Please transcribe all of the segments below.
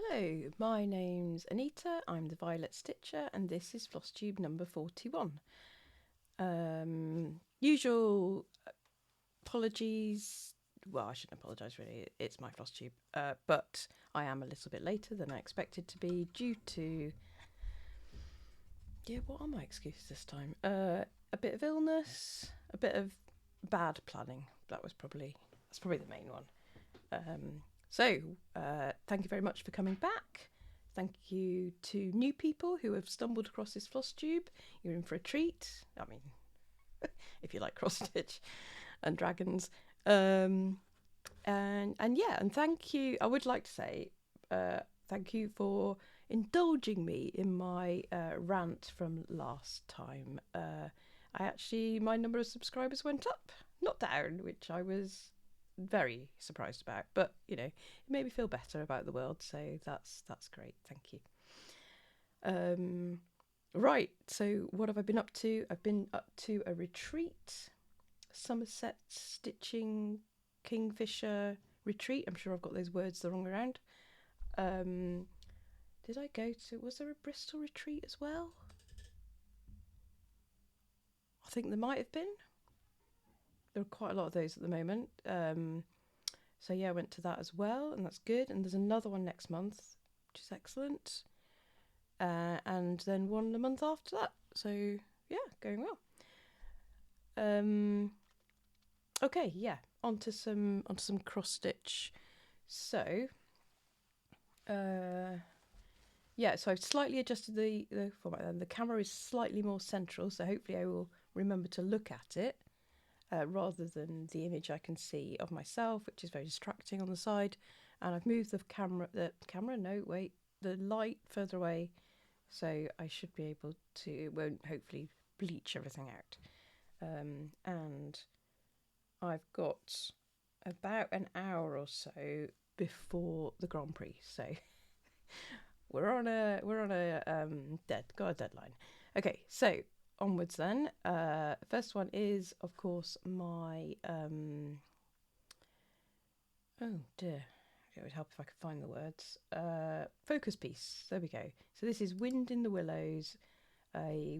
Hello, my name's Anita, I'm the Violet Stitcher, and this is Floss Tube number 41. Usual apologies, well, I shouldn't apologise really, it's my Floss Tube, but I am a little bit later than I expected to be due to, what are my excuses this time? A bit of illness, a bit of bad planning, that's probably the main one. Thank you very much for coming back. Thank you to new people who have stumbled across this floss tube. You're in for a treat. I mean, if you like cross stitch and dragons. And thank you. I would like to say thank you for indulging me in my rant from last time. My number of subscribers went up, not down, which I was very surprised about, but it made me feel better about the world, so that's great. Thank you. Right, so what have I been up to? I've been up to a retreat, Somerset Stitching Kingfisher retreat. I'm sure I've got those words the wrong way around. Was there a Bristol retreat as well? I think there might have been. There are quite a lot of those at the moment. So yeah, I went to that as well, and that's good. And there's another one next month, which is excellent. And then one the month after that. So yeah, going well. Okay, yeah, onto some cross stitch. So so I've slightly adjusted the format, and the camera is slightly more central, so hopefully I will remember to look at it. Rather than the image I can see of myself, which is very distracting on the side. And I've moved the light further away, so I should be able to, it won't hopefully bleach everything out. And I've got about an hour or so before the Grand Prix, so we're on a deadline. Okay, so onwards then. First one is, of course, my oh dear, it would help if I could find the words. Focus piece. There we go. So this is Wind in the Willows,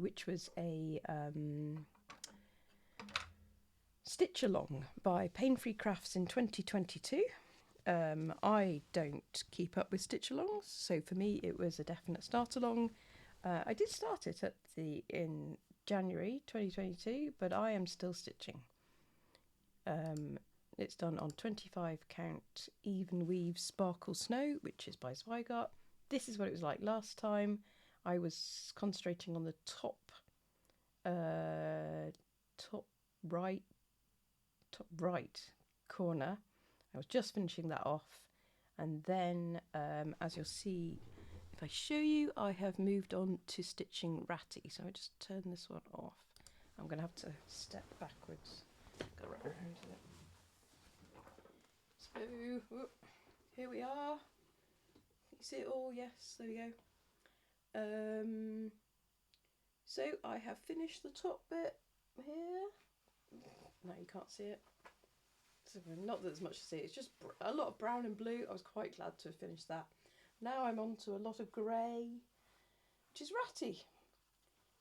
which was a stitch along by Paine Free Crafts in 2022. I don't keep up with stitch alongs, so for me it was a definite start along. I did start it in January 2022, but I am still stitching. It's done on 25 count even weave sparkle snow, which is by Zweigart. This is what it was like last time. I was concentrating on the top right corner. I was just finishing that off, and then as you'll see if I show you, I have moved on to stitching Ratty. So I just turn this one off. I'm going to have to step backwards. Go right around it. So here we are. You see it all? Yes, there we go. So I have finished the top bit here. No, you can't see it. So not that there's much to see. It's just a lot of brown and blue. I was quite glad to have finished that. Now I'm on to a lot of grey, which is Ratty.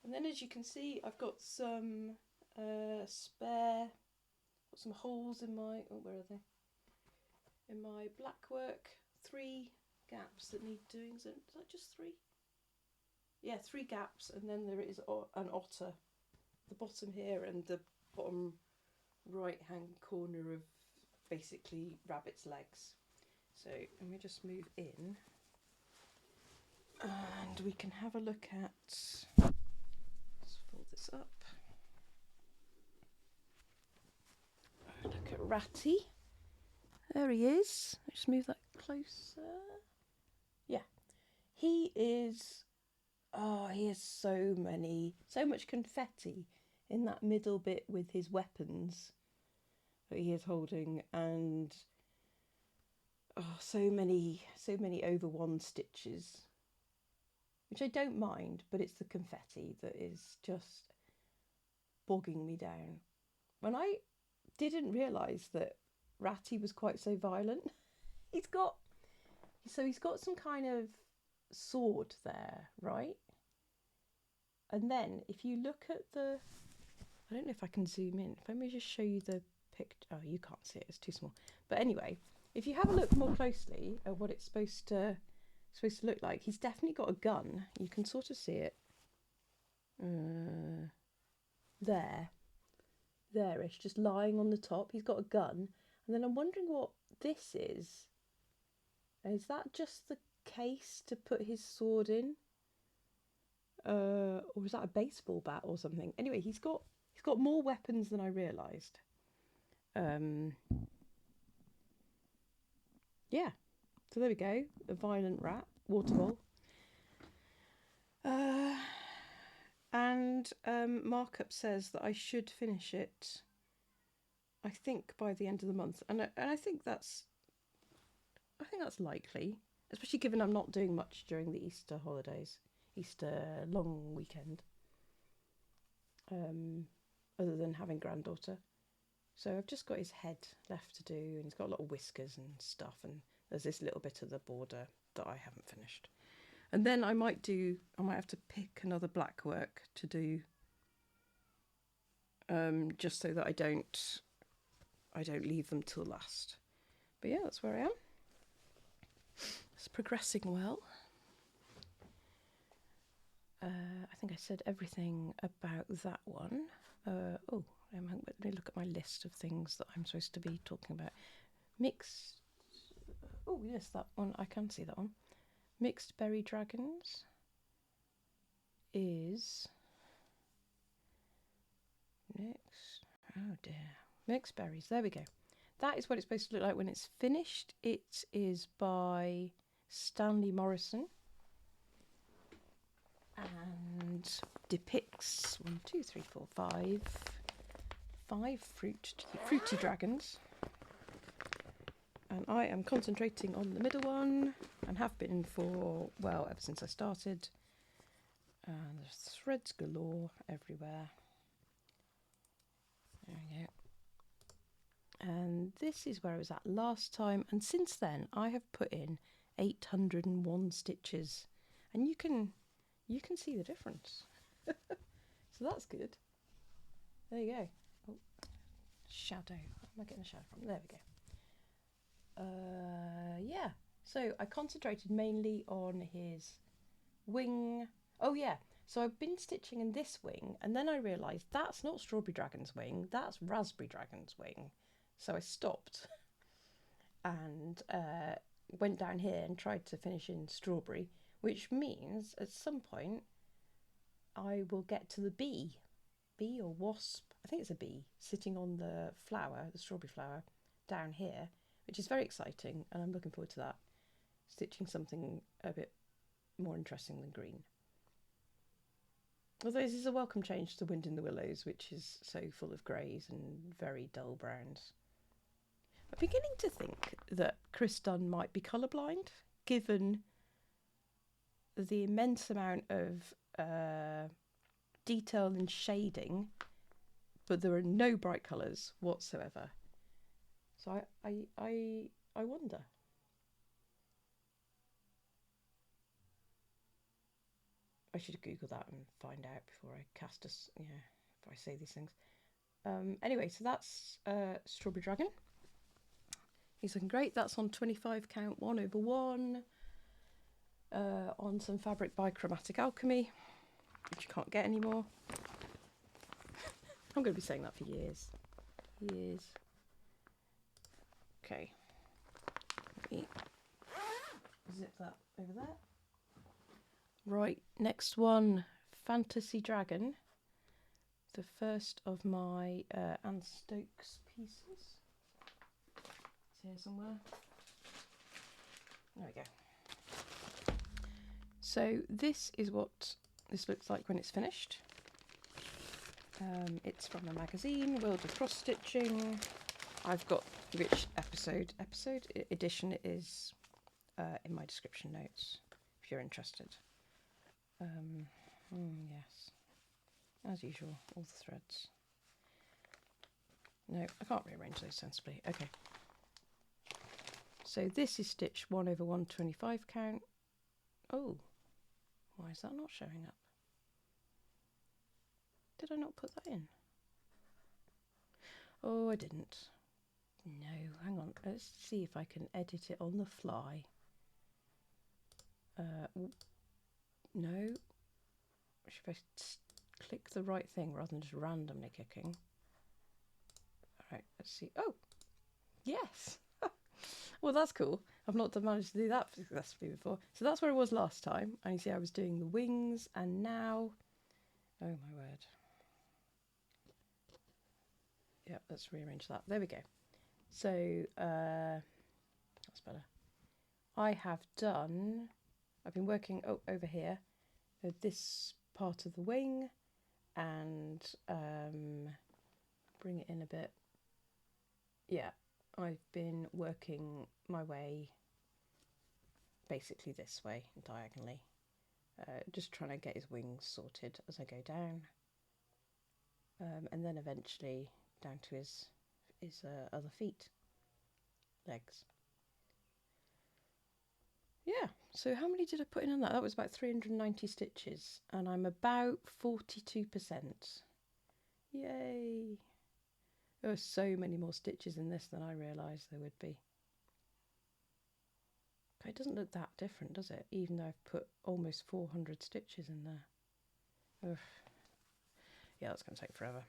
And then as you can see, I've got some some holes in my, where are they? In my black work, 3 gaps that need doing. Is that just 3? Yeah, 3 gaps, and then there is an otter. The bottom here and the bottom right hand corner of basically rabbit's legs. So let me just move in. And we can have a look at, let's fold this up. Look at Ratty. There he is. Just move that closer. Yeah. He is so much confetti in that middle bit with his weapons that he is holding, and so many over one stitches, which I don't mind, but it's the confetti that is just bogging me down. When I didn't realise that Ratty was quite so violent, he's got So he's got some kind of sword there, right? And then if you look at the, I don't know if I can zoom in. Let me just show you the picture. Oh, you can't see it, it's too small. But anyway, if you have a look more closely at what it's supposed to look like, he's definitely got a gun. You can sort of see it. There-ish, just lying on the top. He's got a gun. And then I'm wondering what this is. Is that just the case to put his sword in? Or is that a baseball bat or something? Anyway, he's got more weapons than I realised. Yeah. So there we go. A violent rat, water ball. And Markup says that I should finish it, I think, by the end of the month, and I think that's likely, especially given I'm not doing much during the Easter holidays, Easter long weekend, other than having granddaughter. So I've just got his head left to do, and he's got a lot of whiskers and stuff, and there's this little bit of the border that I haven't finished. And then I might have to pick another black work to do, just so that I don't leave them till last. But yeah, that's where I am. It's progressing well. I think I said everything about that one. Let me look at my list of things that I'm supposed to be talking about. Mixed. Oh yes, that one. I can see that one. Mixed berry dragons is next. Oh dear. Mixed berries. There we go. That is what it's supposed to look like when it's finished. It is by Stanley Morrison and depicts 5 fruity dragons. And I am concentrating on the middle one, and have been for, well, ever since I started. And there's threads galore everywhere. There we go. And this is where I was at last time, and since then I have put in 801 stitches, and you can see the difference. So that's good. There you go. Oh, shadow. Where am I getting a shadow from? There we go. Yeah, so I concentrated mainly on his wing. Oh yeah, so I've been stitching in this wing, and then I realised that's not Strawberry Dragon's wing, that's Raspberry Dragon's wing. So I stopped and went down here and tried to finish in Strawberry, which means at some point I will get to the bee or wasp, I think it's a bee, sitting on the flower, the strawberry flower, down here, which is very exciting, and I'm looking forward to that. Stitching something a bit more interesting than green. Although this is a welcome change to Wind in the Willows, which is so full of greys and very dull browns. I'm beginning to think that Chris Dunn might be colourblind, given the immense amount of detail and shading, but there are no bright colours whatsoever. So I wonder. I should Google that and find out before I cast us. Yeah, before I say these things. Anyway, so that's Strawberry Dragon. He's looking great. That's on 25 count 1/1 on some fabric by Chromatic Alchemy, which you can't get anymore. I'm going to be saying that for years. Okay. Let me zip that over there. Right, next one, Fantasy Dragon. The first of my Anne Stokes pieces. It's here somewhere. There we go. So this is what this looks like when it's finished. It's from a magazine, World of Cross Stitching. I've got which episode edition it is in my description notes if you're interested. Yes, as usual, all the threads. No, I can't rearrange those sensibly. Okay. So this is stitch 1/125 count. Oh, why is that not showing up? Did I not put that in? Oh, I didn't. No, hang on. Let's see if I can edit it on the fly. No. Should I click the right thing rather than just randomly clicking? Alright, let's see. Oh! Yes! Well, that's cool. I've not managed to do that successfully before. So that's where I was last time. And you see I was doing the wings, and now... Oh my word. Yep, let's rearrange that. There we go. So, that's better. I have done... I've been working over here. This part of the wing, and bring it in a bit. Yeah, I've been working my way basically this way, diagonally. Just trying to get his wings sorted as I go down. And then eventually down to his other feet, legs. Yeah, so how many did I put in on that? That was about 390 stitches, and I'm about 42%. Yay! There are so many more stitches in this than I realised there would be. It doesn't look that different, does it? Even though I've put almost 400 stitches in there. Ugh. Yeah, that's going to take forever.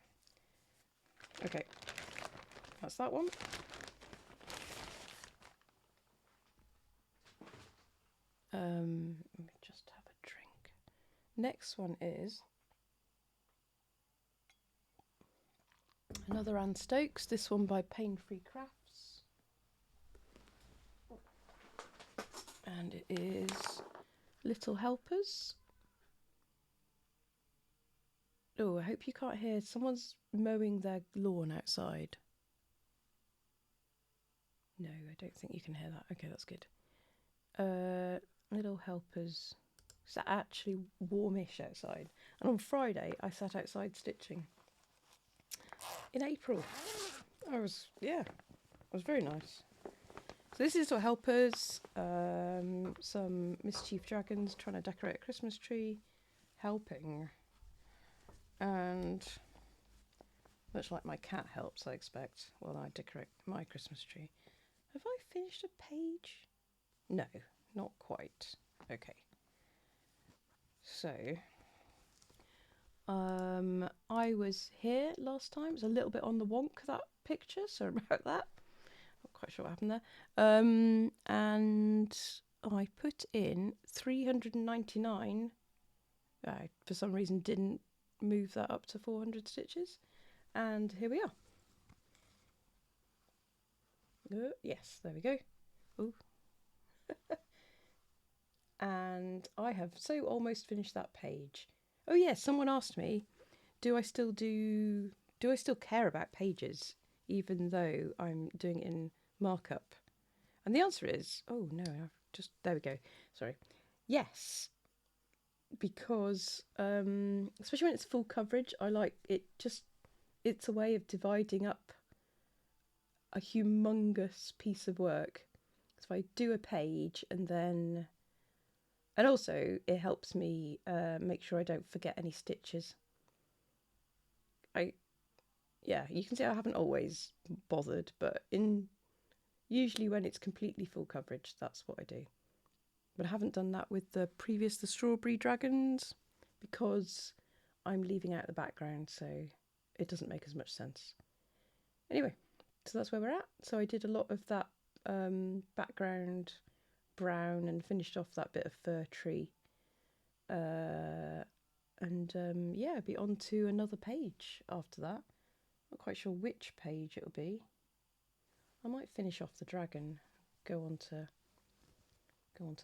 Okay, that's that one. Let me just have a drink. Next one is another Anne Stokes, this one by Paine Free Crafts. And it is Little Helpers. Oh, I hope you can't hear. Someone's mowing their lawn outside. No, I don't think you can hear that. Okay, that's good. Little Helpers. It's actually warmish outside. And on Friday, I sat outside stitching. In April. It was very nice. So this is Little Helpers. Some mischief dragons trying to decorate a Christmas tree. Helping. And much like my cat helps, I expect, while I decorate my Christmas tree. Have I finished a page? No, not quite. Okay. So, I was here last time. It was a little bit on the wonk, that picture, sorry about that. Not quite sure what happened there. And I put in 399. I, for some reason, didn't move that up to 400 stitches. And here we are. Yes, there we go. Ooh. And I have so almost finished that page. Oh yes, someone asked me, do I still care about pages even though I'm doing it in markup? And the answer is, oh no, there we go. Sorry. Yes, because especially when it's full coverage, I like it. It's a way of dividing up a humongous piece of work. So I do a page and also it helps me make sure I don't forget any stitches. You can see I haven't always bothered, but usually when it's completely full coverage, that's what I do. But I haven't done that with the strawberry dragons, because I'm leaving out the background, so it doesn't make as much sense. Anyway, so that's where we're at. So I did a lot of that background brown and finished off that bit of fir tree. I'll be on to another page after that. Not quite sure which page it'll be. I might finish off the dragon, go on to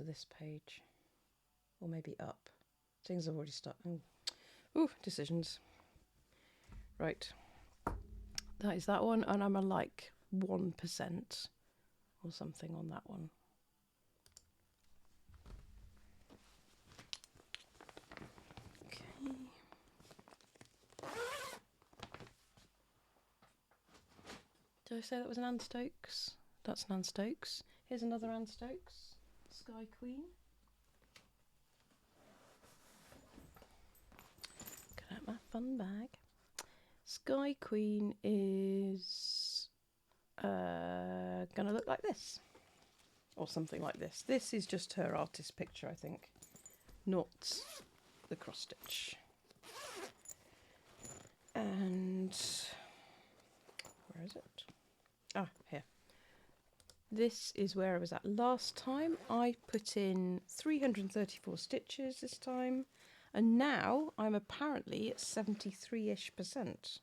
this page, or maybe up. Things have already started. Ooh, decisions. Right, that is that one, and I'm like 1% or something on that one. Okay. Did I say that was an Anne Stokes? That's an Anne Stokes. Here's another Anne Stokes, Sky Queen. Get out my fun bag. Sky Queen is gonna look like this, or something like this. This is just her artist picture, I think, not the cross stitch. And where is it? Ah, here. This is where I was at last time. I put in 334 stitches this time, and now I'm apparently at 73-ish%,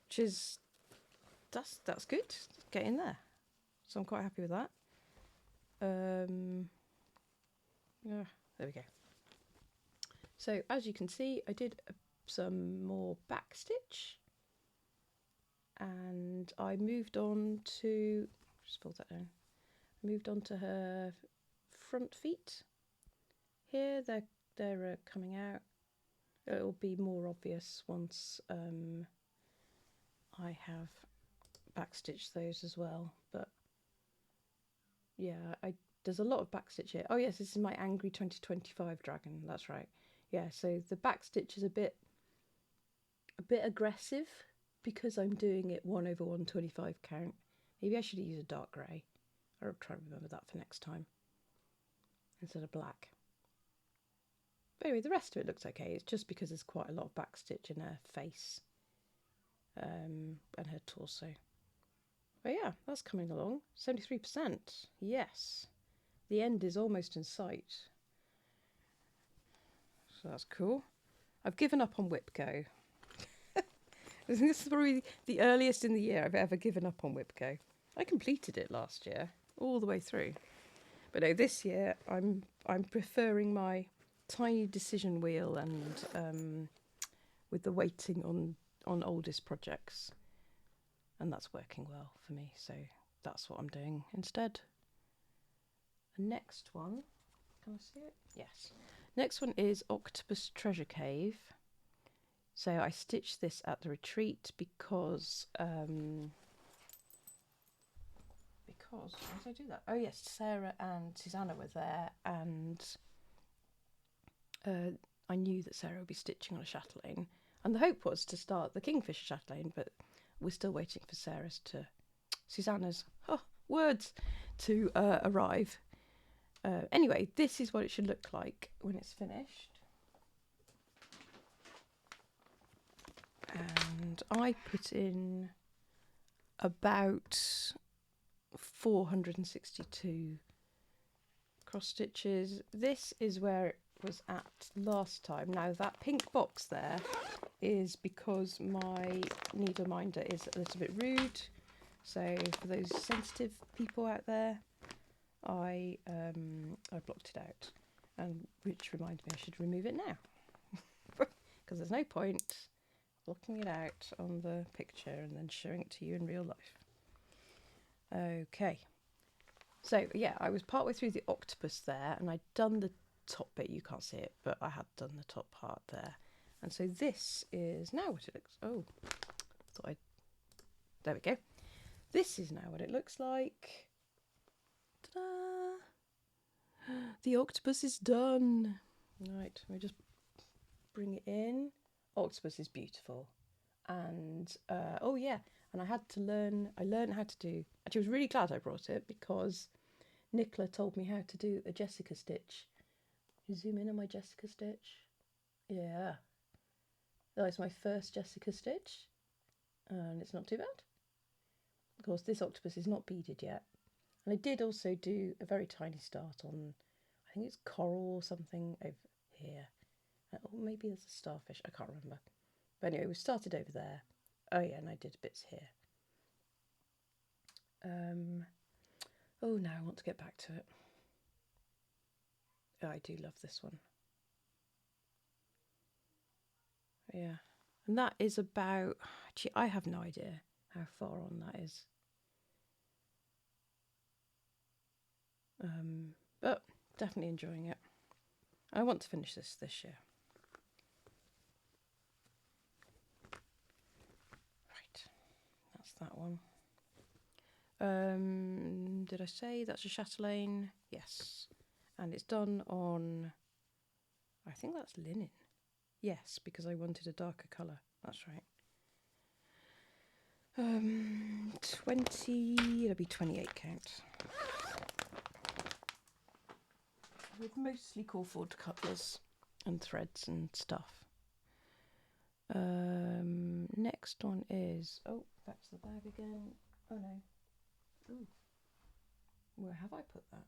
which is that's good. Getting there, so I'm quite happy with that. Yeah, there we go. So as you can see, I did some more back stitch, and I moved on to, just fold that down, moved on to her front feet. Here they're coming out. It'll be more obvious once I have backstitched those as well, but yeah, there's a lot of backstitch here. Oh yes, this is my Angry 2025 dragon, that's right. Yeah, so the backstitch is a bit aggressive because I'm doing it 1/125 count. Maybe I should use a dark grey. I'll try and remember that for next time instead of black. But anyway, the rest of it looks okay. It's just because there's quite a lot of backstitch in her face and her torso. But yeah, that's coming along. 73%. Yes. The end is almost in sight. So that's cool. I've given up on Whipco. This is probably the earliest in the year I've ever given up on Whipco. I completed it last year, all the way through. But no, this year I'm preferring my tiny decision wheel and with the weighting on oldest projects. And that's working well for me, so that's what I'm doing instead. The next one, can I see it? Yes. Next one is Octopus Treasure Cave. So I stitched this at the retreat because why did I do that? Oh yes, Sarah and Susanna were there, and I knew that Sarah would be stitching on a chatelaine, and the hope was to start the Kingfisher chatelaine, but we're still waiting for Susanna's words to arrive. Anyway, this is what it should look like when it's finished. And I put in about 462 cross stitches. This is where it was at last time. Now that pink box there is because my needle minder is a little bit rude. So for those sensitive people out there, I blocked it out, and which reminds me I should remove it now because there's no point blocking it out on the picture and then showing it to you in real life. Okay, so yeah, I was partway through the octopus there, and I'd done the top bit. You can't see it, but I had done the top part there, and so this is now what it looks. There we go. This is now what it looks like. Ta-da! The octopus is done. Right, let me just bring it in. Octopus is beautiful, and oh yeah, and I learned how to do. Actually, I was really glad I brought it because Nicola told me how to do a Jessica stitch. You zoom in on my Jessica stitch. Yeah, that was my first Jessica stitch, and it's not too bad. Of course, this octopus is not beaded yet. And I did also do a very tiny start on, I think it's coral or something over here. Or maybe there's a starfish, I can't remember. But anyway, we started over there. Oh yeah, and I did bits here. Oh, now I want to get back to it. Oh, I do love this one. Yeah, and that is about, actually, I have no idea how far on that is. But definitely enjoying it. I want to finish this year. Right, that's that one. Did I say that's a Chatelaine? Yes. And it's done on, I think that's linen. Yes, because I wanted a darker colour. That's right. it'll be 28 count. With mostly cawthorn couplers and threads and stuff. Next one is, oh, back to the bag again. Oh no. Ooh. Where have I put that?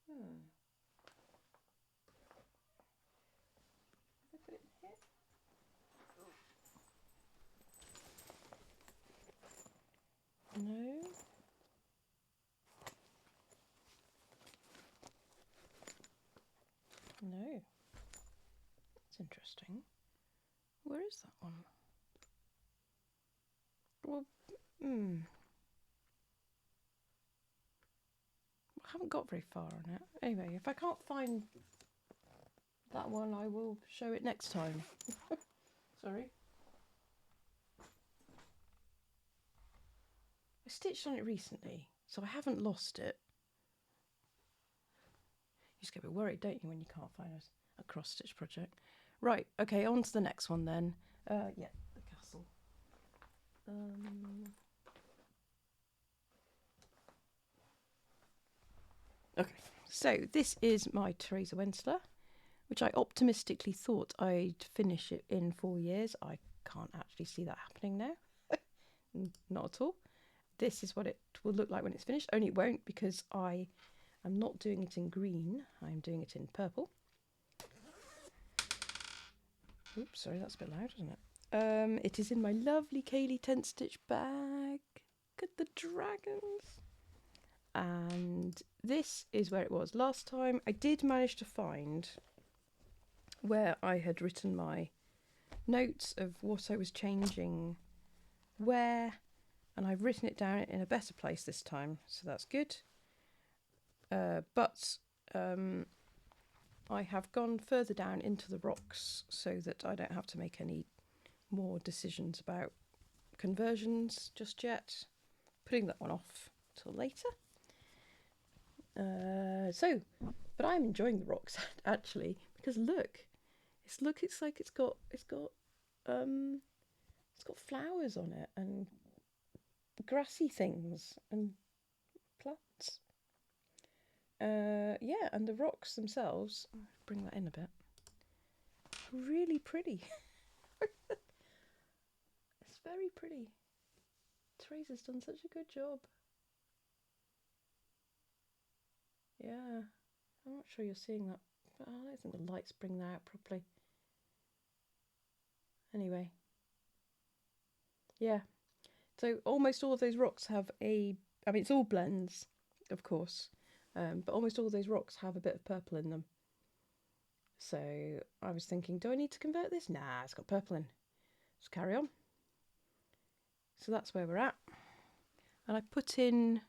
Have I put it in here? No. No. That's interesting. Where is that one? Well, I haven't got very far on it. Anyway, if I can't find that one, I will show it next time. Sorry. I stitched on it recently, so I haven't lost it. You just get a bit worried, don't you, when you can't find a cross-stitch project. Right, okay, on to the next one then. Yeah, the castle. Okay, so this is my Teresa Wensler, which I optimistically thought I'd finish it in 4 years. I can't actually see that happening now. Not at all. This is what it will look like when it's finished, only it won't because I am not doing it in green, I'm doing it in purple. Oops, sorry, that's a bit loud, isn't it? It is in my lovely Kaylee 10 stitch bag. Look at the dragons. And this is where it was last time. I did manage to find where I had written my notes of what I was changing where, and I've written it down in a better place this time, so that's good. But I have gone further down into the rocks so that I don't have to make any more decisions about conversions just yet. Putting that one off till later. But I'm enjoying the rocks actually, because look, it's like it's got flowers on it and grassy things and plants. Yeah, and the rocks themselves, bring that in a bit, really pretty. It's very pretty. Teresa's done such a good job. Yeah, I'm not sure you're seeing that, but I don't think the lights bring that out properly. Anyway, yeah, so almost all of those rocks have I mean, it's all blends, of course, but almost all of those rocks have a bit of purple in them. So I was thinking, do I need to convert this? Nah, it's got purple in. Just carry on. So that's where we're at. And I put in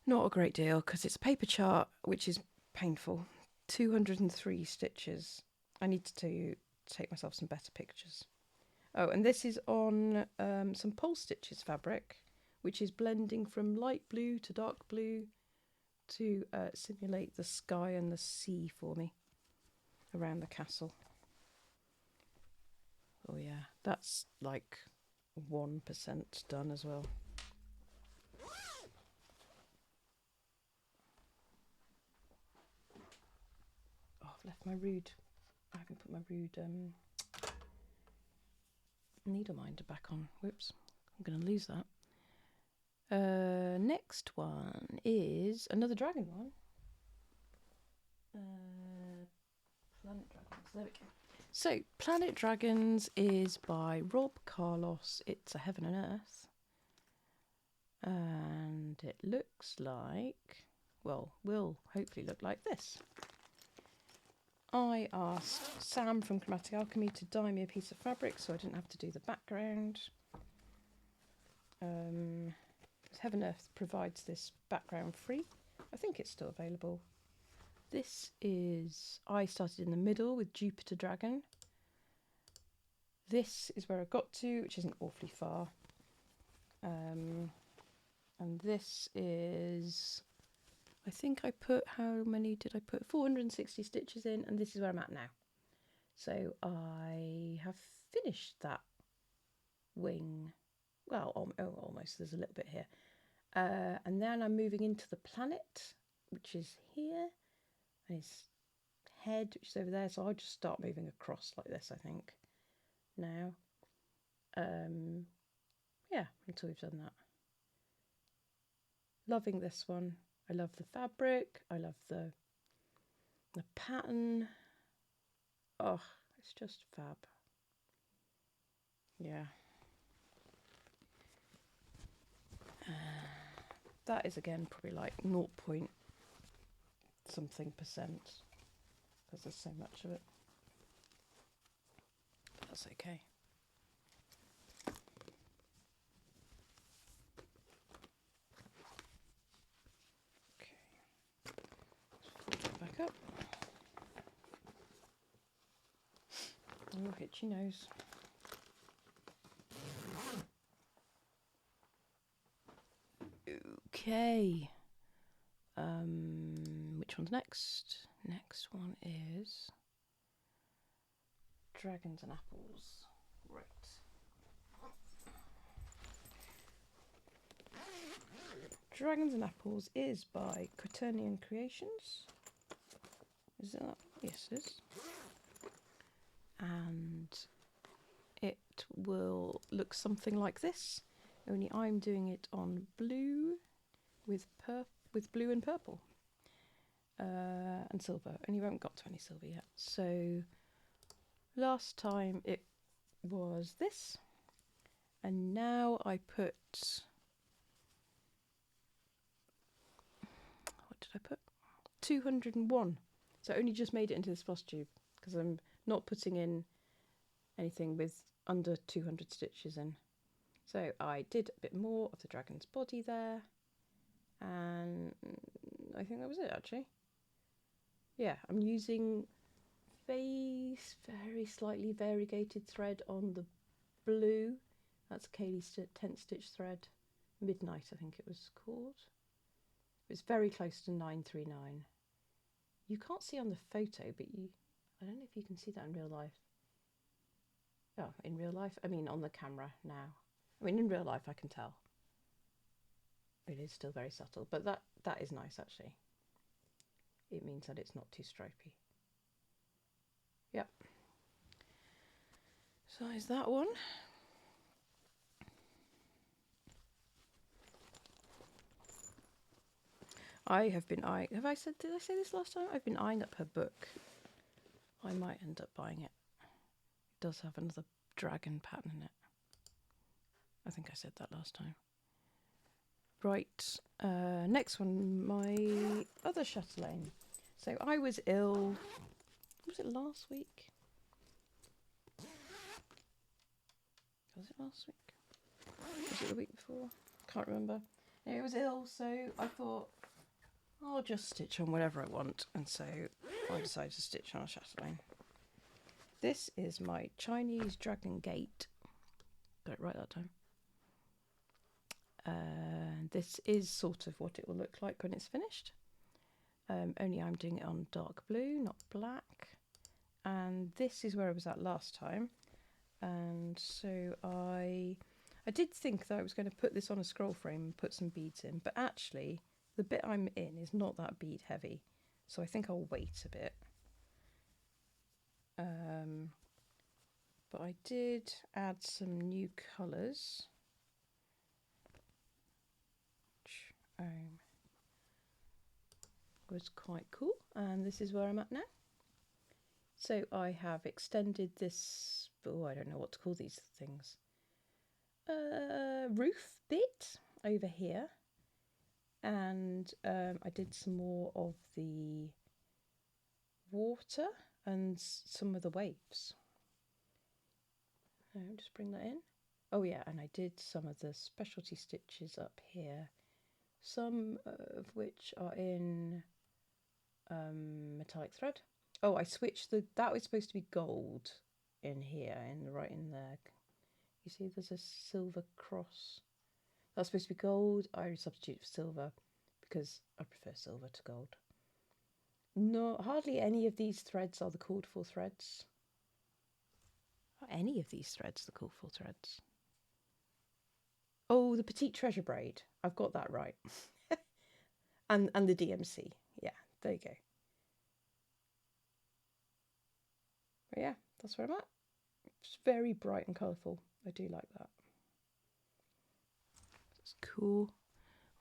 not a great deal because it's a paper chart, which is painful. 203 stitches. I need to take myself some better pictures. Oh, and this is on some pole stitches fabric, which is blending from light blue to dark blue to simulate the sky and the sea for me around the castle. Oh yeah, that's like 1% done as well. Oh, I've left my rude, I haven't put my rude needle minder back on. Whoops, I'm going to lose that. Next one is another dragon one. Planet Dragons, there we go. So, Planet Dragons is by Rob Carlos. It's a Heaven and Earth. And it looks like, well, will hopefully look like this. I asked Sam from Chromatic Alchemy to dye me a piece of fabric so I didn't have to do the background. Heaven Earth provides this background free. I think it's still available. This is, I started in the middle with Jupiter Dragon. This is where I got to, which isn't awfully far. And this is, I think I put, how many did I put? 460 stitches in, and this is where I'm at now. So I have finished that wing. Well, almost, there's a little bit here. And then I'm moving into the planet, which is here, and his head, which is over there. So I'll just start moving across like this, I think, now. Yeah, until we've done that. Loving this one. I love the fabric. I love the pattern. Oh, it's just fab. Yeah. That is again probably like 0 point something percent because there's so much of it. But that's okay. Okay. Let's fold it back up. Oh, itchy nose. Okay. Which one's next? Next one is Dragons and Apples. Right. Dragons and Apples is by Quaternion Creations. Is it that? Yes, it is. And it will look something like this, only I'm doing it on blue with blue and purple and silver. And you haven't got to any silver yet. So last time it was this, and now I put, what did I put? 201. So I only just made it into this floss tube because I'm not putting in anything with under 200 stitches in. So I did a bit more of the dragon's body there, and I think that was it actually. Yeah, I'm using very slightly variegated thread on the blue. That's Kaylee's 10 stitch thread, Midnight I think it was called. It's very close to 939. You can't see on the photo, but I don't know if you can see that in real life. Oh, in real life? I mean on the camera now. I mean in real life I can tell. It is still very subtle, but that is nice actually. It means that it's not too stripy. Yep. So is that one. I have been eyeing, did I say this last time? I've been eyeing up her book. I might end up buying it. It does have another dragon pattern in it. I think I said that last time. Right, next one, my other chatelaine. So I was ill, was it last week? Was it last week? Was it the week before? Can't remember. Anyway, I was ill, so I thought I'll just stitch on whatever I want, and so I decided to stitch on a chatelaine. This is my Chinese Dragon Gate. Got it right that time. This is sort of what it will look like when it's finished. Only I'm doing it on dark blue, not black. And this is where I was at last time. And so I did think that I was going to put this on a scroll frame and put some beads in, but actually the bit I'm in is not that bead heavy, so I think I'll wait a bit. But I did add some new colours, which was quite cool, and this is where I'm at now. So I have extended this, oh, I don't know what to call these things, roof bit over here, and I did some more of the water and some of the waves. Just bring that in. Oh yeah, and I did some of the specialty stitches up here, some of which are in metallic thread. Oh, I switched that was supposed to be gold in here, right in there. You see there's a silver cross. That's supposed to be gold. I substitute for silver because I prefer silver to gold. No, hardly any of these threads are the called for threads. Not any of these threads the called for threads. Oh, the Petite Treasure braid. I've got that right. and the DMC. Yeah, there you go. But yeah, that's where I'm at. It's very bright and colourful. I do like that. It's cool.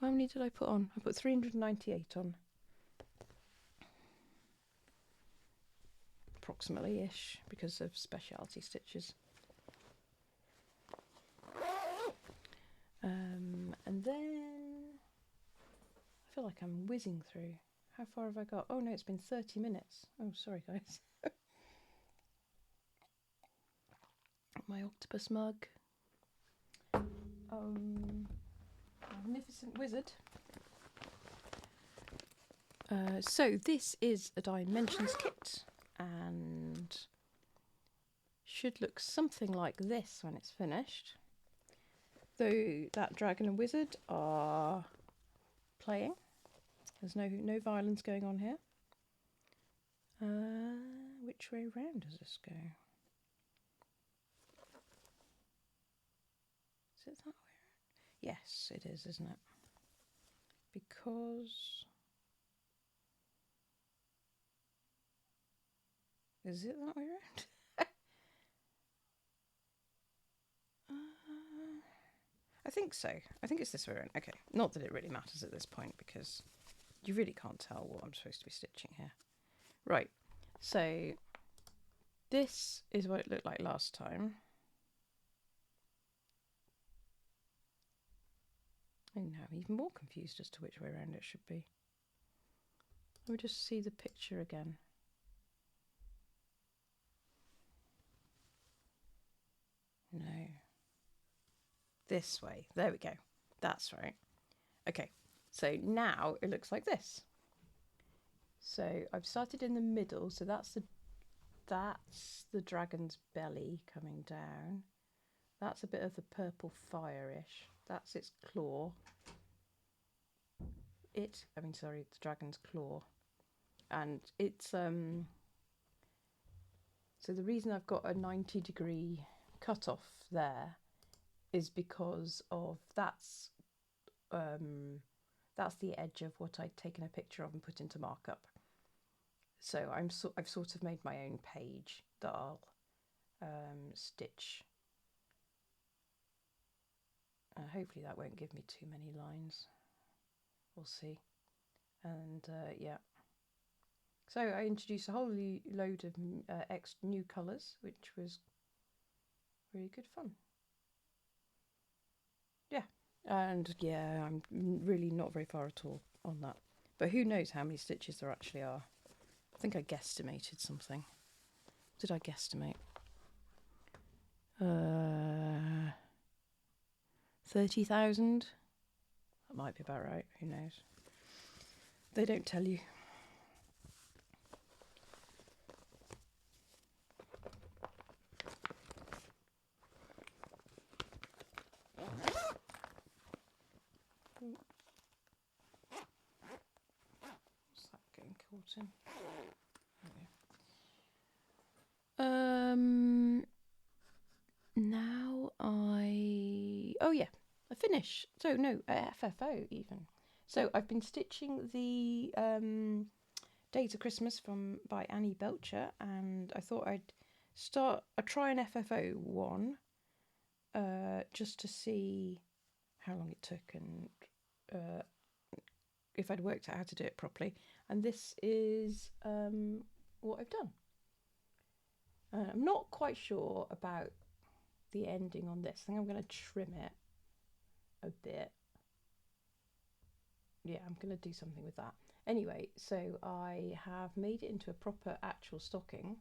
How many did I put on? I put 398 on. Approximately-ish, because of specialty stitches. And then I feel like I'm whizzing through. How far have I got? Oh no, it's been 30 minutes. Oh, sorry guys. My octopus mug. Magnificent wizard. So this is a Dimensions kit and should look something like this when it's finished. Though that dragon and wizard are playing. There's no violence going on here. Which way round does this go? Is it that way around? Yes, it is, isn't it? Because... Is it that way around? I think so. I think it's this way around. Okay, not that it really matters at this point because you really can't tell what I'm supposed to be stitching here. Right, so this is what it looked like last time. And now I'm even more confused as to which way around it should be. Let me just see the picture again. No. This way. There we go. That's right. Okay, so now it looks like this. So I've started in the middle, so that's the dragon's belly coming down. That's a bit of the purple fire-ish. That's its claw. The dragon's claw. And it's so the reason I've got a 90-degree cut-off there is because of that's the edge of what I'd taken a picture of and put into markup. So I've sort of made my own page that I'll stitch. Hopefully that won't give me too many lines. We'll see. And yeah. So I introduced a whole load of new colours, which was really good fun. Yeah. And yeah, I'm really not very far at all on that. But who knows how many stitches there actually are. I think I guesstimated something. What did I guesstimate? 30,000? That might be about right. Who knows? They don't tell you. What's that getting caught in? Now I finish. So no, FFO even. So I've been stitching the Days of Christmas by Annie Belcher, and I thought I'd try an FFO one, just to see how long it took and if I'd worked out how to do it properly. And this is what I've done. I'm not quite sure about the ending on this. I think I'm going to trim it a bit. Yeah, I'm going to do something with that. Anyway, so I have made it into a proper actual stocking.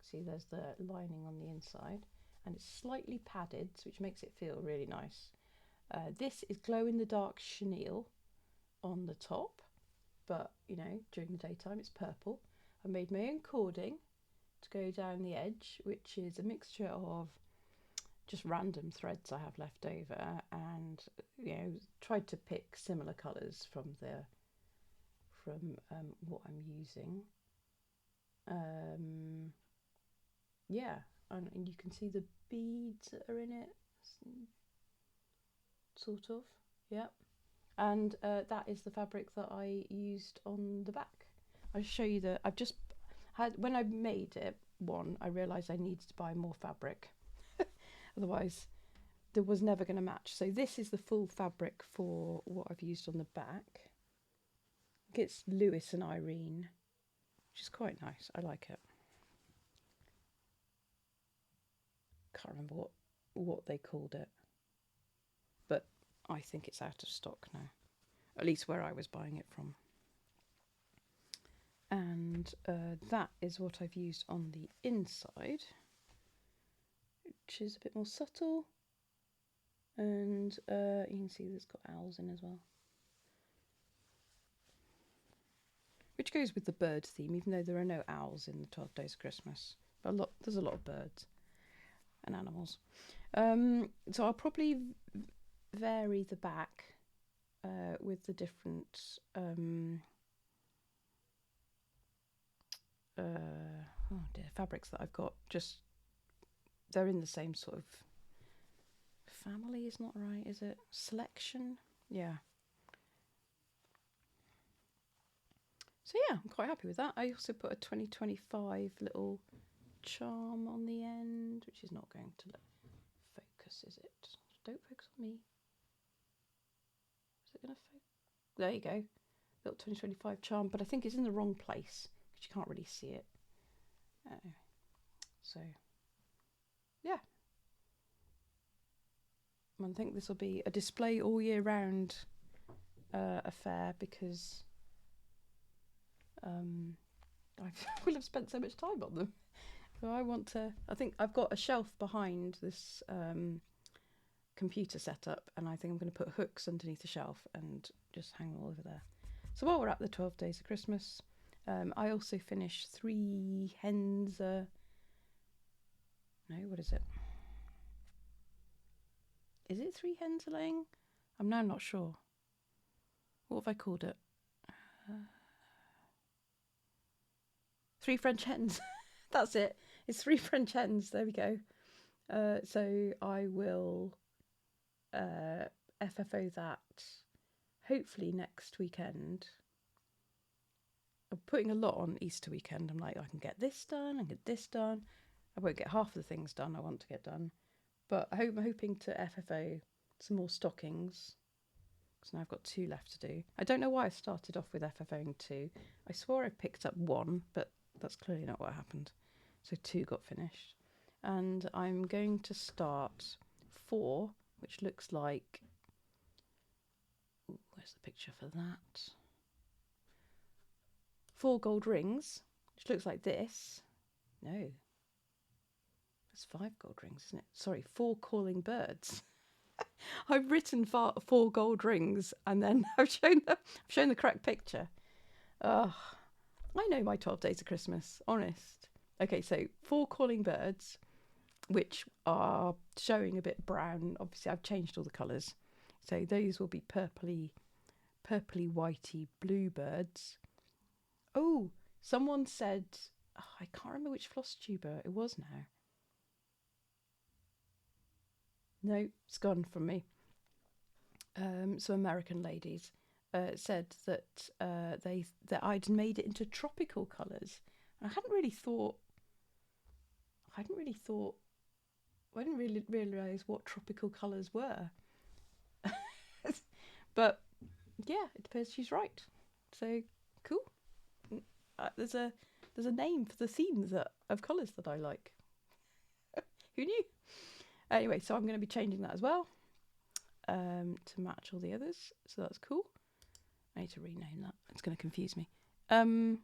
See, there's the lining on the inside, and it's slightly padded, which makes it feel really nice. This is glow-in-the-dark chenille on the top, but you know, during the daytime it's purple. I made my own cording to go down the edge, which is a mixture of just random threads I have left over, and you know, tried to pick similar colours from what I'm using. Yeah, and you can see the beads that are in it, sort of. Yeah, and that is the fabric that I used on the back. I'll show you that. I've just had, when I made it one, I realised I needed to buy more fabric. Otherwise there was never going to match. So this is the full fabric for what I've used on the back. It's Lewis and Irene, which is quite nice. I like it. Can't remember what they called it, but I think it's out of stock now, at least where I was buying it from. And that is what I've used on the inside, which is a bit more subtle. And you can see there's got owls in as well, which goes with the bird theme, even though there are no owls in the 12 Days of Christmas. But there's a lot of birds and animals. So I'll probably vary the back with the different fabrics that I've got. Just they're in the same sort of family, is not right, is it? Selection, yeah. So yeah, I'm quite happy with that. I also put a 2025 little charm on the end, which is not going to focus, is it? Don't focus on me. Is it going to focus? There you go. Little 2025 charm, but I think it's in the wrong place because you can't really see it. So yeah. I think this will be a display all year round affair, because I will have spent so much time on them. So I think I've got a shelf behind this computer setup, and I think I'm going to put hooks underneath the shelf and just hang them all over there. So while we're at the 12 Days of Christmas, I also finished 3 hens. No, what is it? Is it 3 hens laying? I'm now not sure. What have I called it? 3 French hens. That's it. It's 3 French hens. There we go. So I will FFO that hopefully next weekend. I'm putting a lot on Easter weekend. I'm like, I can get this done and get this done. I won't get half of the things done I want to get done. But I'm hoping to FFO some more stockings. So now I've got 2 left to do. I don't know why I started off with FFOing 2. I swore I picked up 1, but that's clearly not what happened. So 2 got finished. And I'm going to start 4, which looks like... Ooh, where's the picture for that? 4 gold rings, which looks like this. No. That's 5 gold rings, isn't it? Sorry, 4 calling birds. I've written 4 gold rings, and then I've shown the correct picture. I know my 12 Days of Christmas, honest. Okay, so 4 calling birds, which are showing a bit brown. Obviously, I've changed all the colours. So those will be purpley, whitey blue birds. Oh, someone said, I can't remember which floss tuber it was now. No, it's gone from me. Some American ladies said that that I'd made it into tropical colours. I hadn't really I didn't really realise what tropical colours were. But yeah, it appears she's right. So cool. There's a name for the themes of colours that I like. Who knew? Anyway, so I'm going to be changing that as well to match all the others. So that's cool. I need to rename that. It's going to confuse me. I've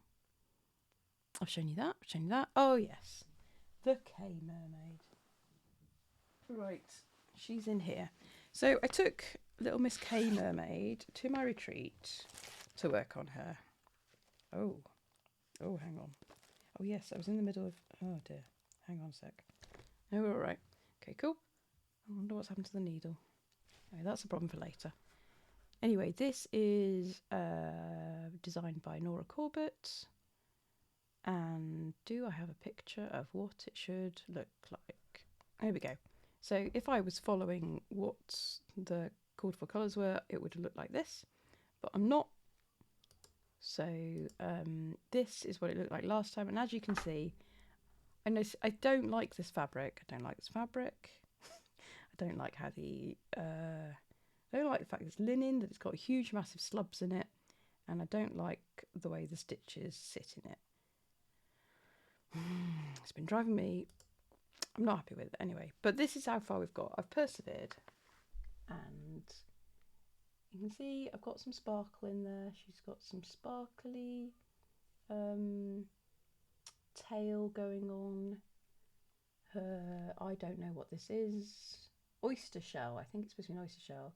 shown you that. Oh, yes. The K Mermaid. Right. She's in here. So I took little Miss K Mermaid to my retreat to work on her. Oh, oh, hang on. Oh yes, I was in the middle of, oh dear. Hang on a sec. No, we're all right. Okay, cool. I wonder what's happened to the needle. Oh, that's a problem for later. Anyway, this is designed by Nora Corbett. And do I have a picture of what it should look like? There we go. So if I was following what the called for colours were, it would look like this. But I'm not. So this is what it looked like last time. And as you can see, I don't like this fabric. I don't like this fabric. I don't like how I don't like the fact it's linen, that it's got huge massive slubs in it, and I don't like the way the stitches sit in it. It's been driving me, I'm not happy with it anyway, but this is how far we've got. I've persevered, and you can see I've got some sparkle in there. She's got some sparkly tail going on. Her, I don't know what this is. Oyster shell, I think it's supposed to be an oyster shell.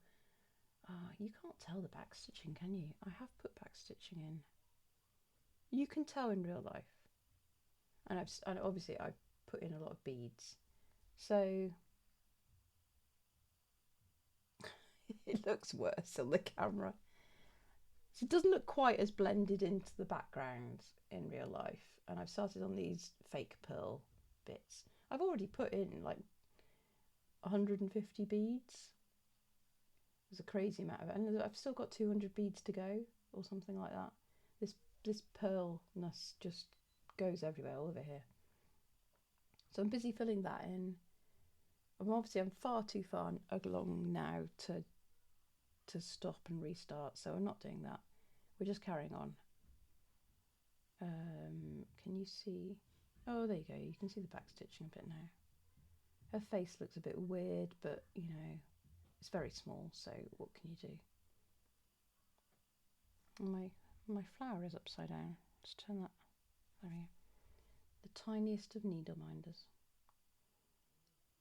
You can't tell the back stitching, can you? I have put back stitching in. You can tell in real life. And obviously I've put in a lot of beads. So it looks worse on the camera. So it doesn't look quite as blended into the background in real life. And I've started on these fake pearl bits. I've already put in like 150 beads. It's a crazy amount of it, and I've still got 200 beads to go, or something like that. This pearlness just goes everywhere, all over here. So I'm busy filling that in. I'm far too far along now to stop and restart, so I'm not doing that. We're just carrying on. Can you see? Oh, there you go. You can see the back stitching a bit now. Her face looks a bit weird, but you know, it's very small, so what can you do? My flower is upside down. Let's turn that. There we go. The tiniest of needle minders.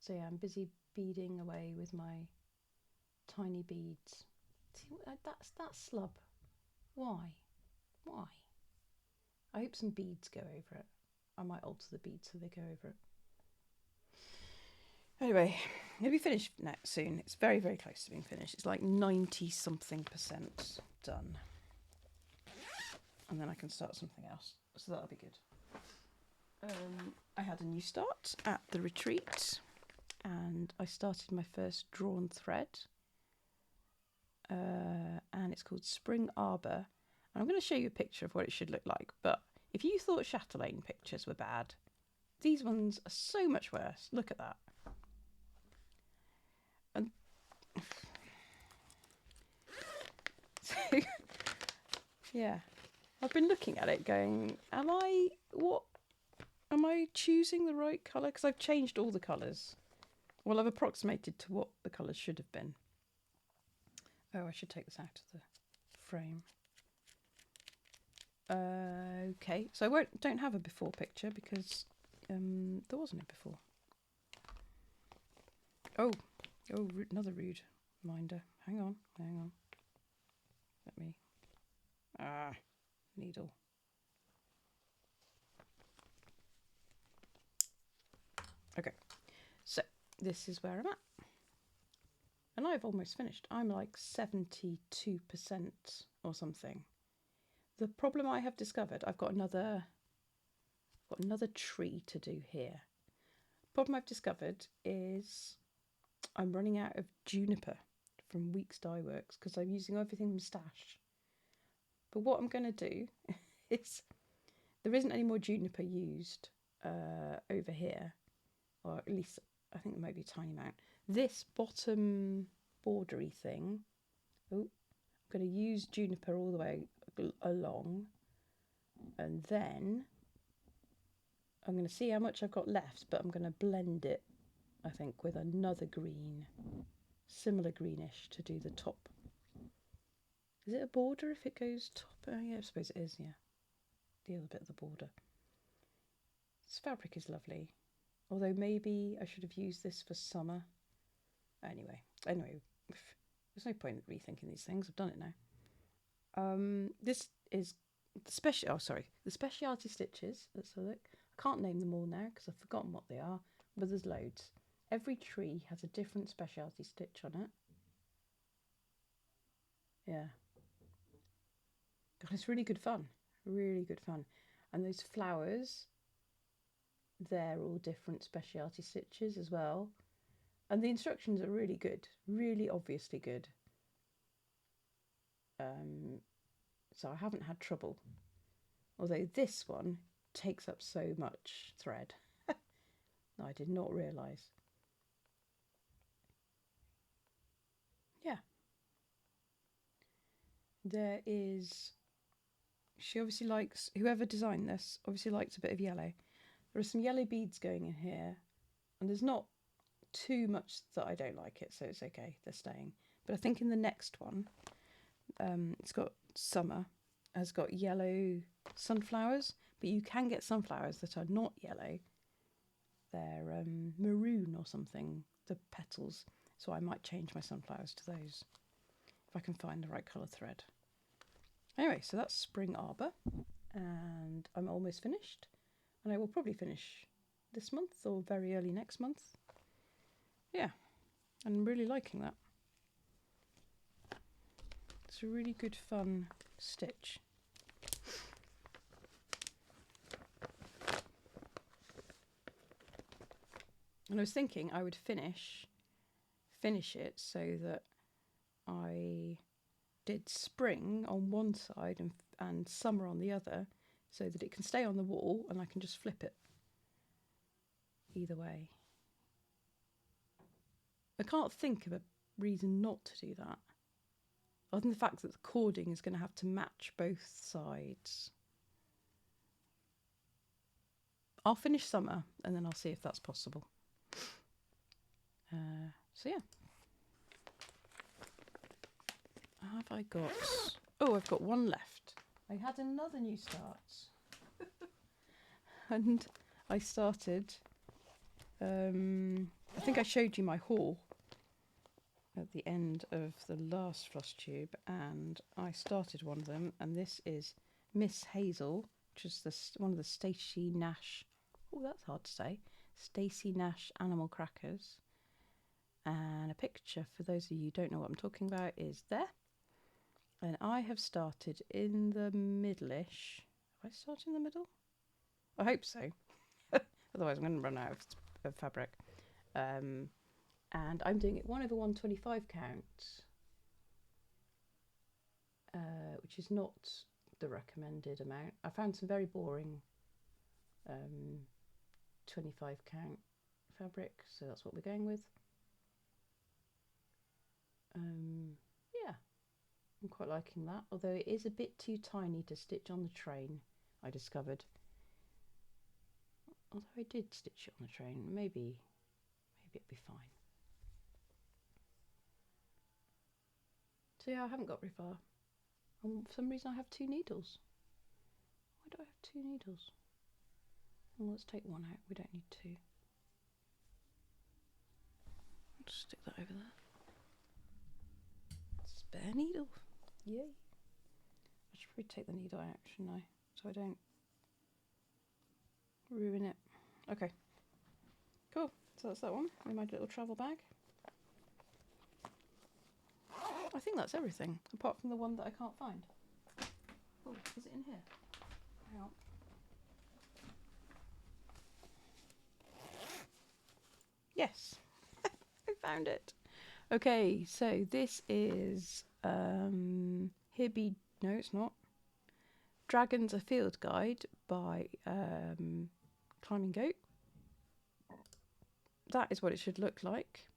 So yeah, I'm busy beading away with my tiny beads. See, that's that slub. Why? Why? I hope some beads go over it. I might alter the beads so they go over it. Anyway, it'll be finished soon. It's very, very close to being finished. It's like 90-something% done. And then I can start something else. So that'll be good. I had a new start at the retreat, and I started my first drawn thread. And it's called Spring Arbour. And I'm going to show you a picture of what it should look like. But if you thought Chatelaine pictures were bad, these ones are so much worse. Look at that. And so, yeah, I've been looking at it going, am I choosing the right colour? Because I've changed all the colours. Well, I've approximated to what the colours should have been. Oh, I should take this out of the frame. Okay, so I don't have a before picture because there wasn't a before. Oh, another rude reminder. Hang on. Let me. Needle. Okay, so this is where I'm at. And I've almost finished. I'm like 72% or something. The problem I have discovered, I've got another tree to do here. Problem I've discovered is I'm running out of juniper from Weeks Dye Works because I'm using everything from stash. But what I'm going to do is, there isn't any more juniper used over here, or at least I think there might be a tiny amount. This bottom bordery thing, I'm going to use juniper all the way along, and then I'm going to see how much I've got left, but I'm going to blend it, I think, with another green, similar greenish, to do the top. Is it a border if it goes top? Oh yeah, I suppose it is, yeah. The other bit of the border. This fabric is lovely. Although maybe I should have used this for summer. Anyway, there's no point in rethinking these things. I've done it now. This is the specialty stitches. Let's have a look. I can't name them all now because I've forgotten what they are, but there's loads. Every tree has a different specialty stitch on it. Yeah. God, it's really good fun. Really good fun. And those flowers, they're all different specialty stitches as well. And the instructions are really good, really obviously good. So I haven't had trouble. Although this one takes up so much thread. I did not realise. Yeah. There is... She obviously likes... Whoever designed this obviously likes a bit of yellow. There are some yellow beads going in here. And there's not too much that I don't like it, so it's okay. They're staying. But I think in the next one, it's got summer, has got yellow sunflowers, but you can get sunflowers that are not yellow. They're maroon or something, the petals. So I might change my sunflowers to those if I can find the right colour thread. Anyway, so that's Spring Arbour, and I'm almost finished, and I will probably finish this month or very early next month. Yeah, I'm really liking that. It's a really good fun stitch. And I was thinking I would finish it so that I did spring on one side and summer on the other, so that it can stay on the wall and I can just flip it either way. I can't think of a reason not to do that, other than the fact that the cording is going to have to match both sides. I'll finish summer and then I'll see if that's possible. So yeah. Have I got... Oh, I've got one left. I had another new start. And I started... I think I showed you my haul at the end of the last floss tube, and I started one of them, and this is Miss Hazel, which is one of the Stacey Nash... Oh, that's hard to say. Stacey Nash Animal Crackers. And a picture, for those of you who don't know what I'm talking about, is there. And I have started in the middle-ish. Have I started in the middle? I hope so. Otherwise I'm going to run out of fabric. And I'm doing it 1/125 count. Which is not the recommended amount. I found some very boring 25 count fabric, so that's what we're going with. Yeah, I'm quite liking that, although it is a bit too tiny to stitch on the train, I discovered. Although I did stitch it on the train, maybe it'll be fine. So yeah, I haven't got very far. And for some reason I have 2 needles. Why do I have 2 needles? Well, let's take one out, we don't need 2. I'll just stick that over there. Spare needle. Yay. I should probably take the needle out, shouldn't I? So I don't ruin it. Okay. Cool. So that's that one in my little travel bag. I think that's everything, apart from the one that I can't find. Oh, is it in here? Hang on. Yes. I found it. Okay, so this is Hibby. No, it's not. Dragons: A Field Guide by Climbing Goat. That is what it should look like.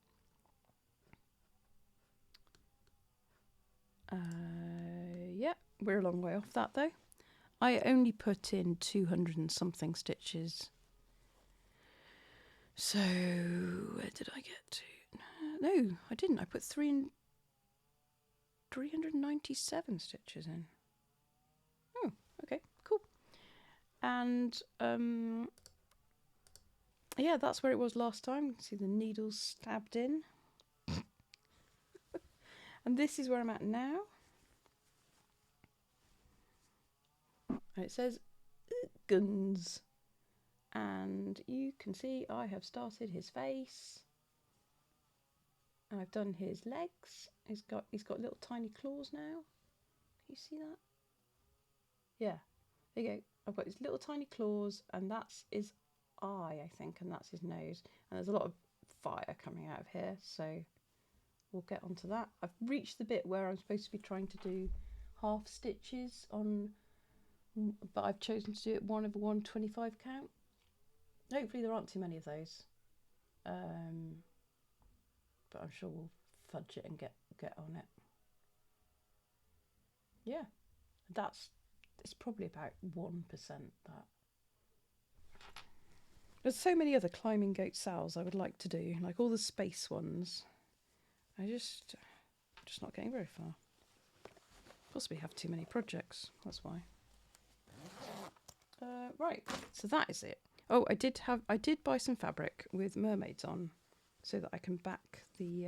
Yeah, we're a long way off that though. I only put in 200 and something stitches. So where did I get to? No, I didn't. I put 397 stitches in. Oh, okay, cool. And yeah, that's where it was last time. You can see the needles stabbed in. And this is where I'm at now. And it says guns. And you can see I have started his face. I've done his legs. He's got little tiny claws now. Can you see that? Yeah. There you go. I've got his little tiny claws, and that's his eye, I think, and that's his nose. And there's a lot of fire coming out of here, so we'll get onto that. I've reached the bit where I'm supposed to be trying to do half stitches on, but I've chosen to do it 1 over 125 count. Hopefully there aren't too many of those, but I'm sure we'll fudge it and get on it. Yeah, it's probably about 1% that. There's so many other climbing goat sows I would like to do, like all the space ones. I'm just not getting very far. Possibly have too many projects, that's why. Right, so that is it. Oh, I did buy some fabric with mermaids on, so that I can back the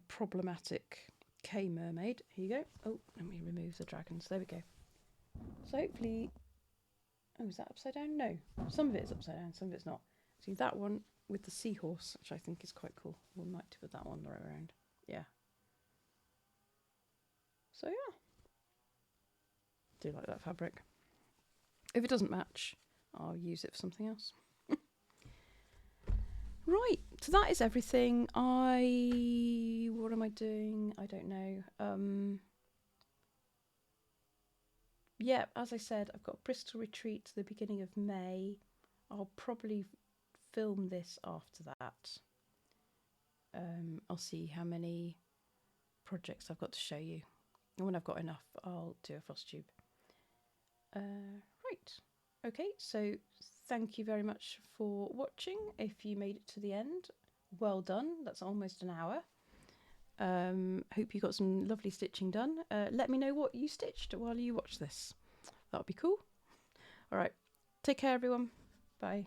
problematic K mermaid. Here you go. Oh, let me remove the dragons. There we go. So hopefully, oh, is that upside down? No, some of it is upside down, some of it's not. See that one with the seahorse, which I think is quite cool. We might put that one the right around. Yeah. So yeah, do like that fabric. If it doesn't match, I'll use it for something else. Right, so that is everything. What am I doing? I don't know. Yeah, as I said, I've got Bristol retreat to the beginning of May. I'll probably film this after that. I'll see how many projects I've got to show you. And when I've got enough, I'll do a floss tube. Right, okay, so thank you very much for watching. If you made it to the end, well done. That's almost an hour. Hope you got some lovely stitching done. Let me know what you stitched while you watch this. That would be cool. All right, take care everyone. Bye.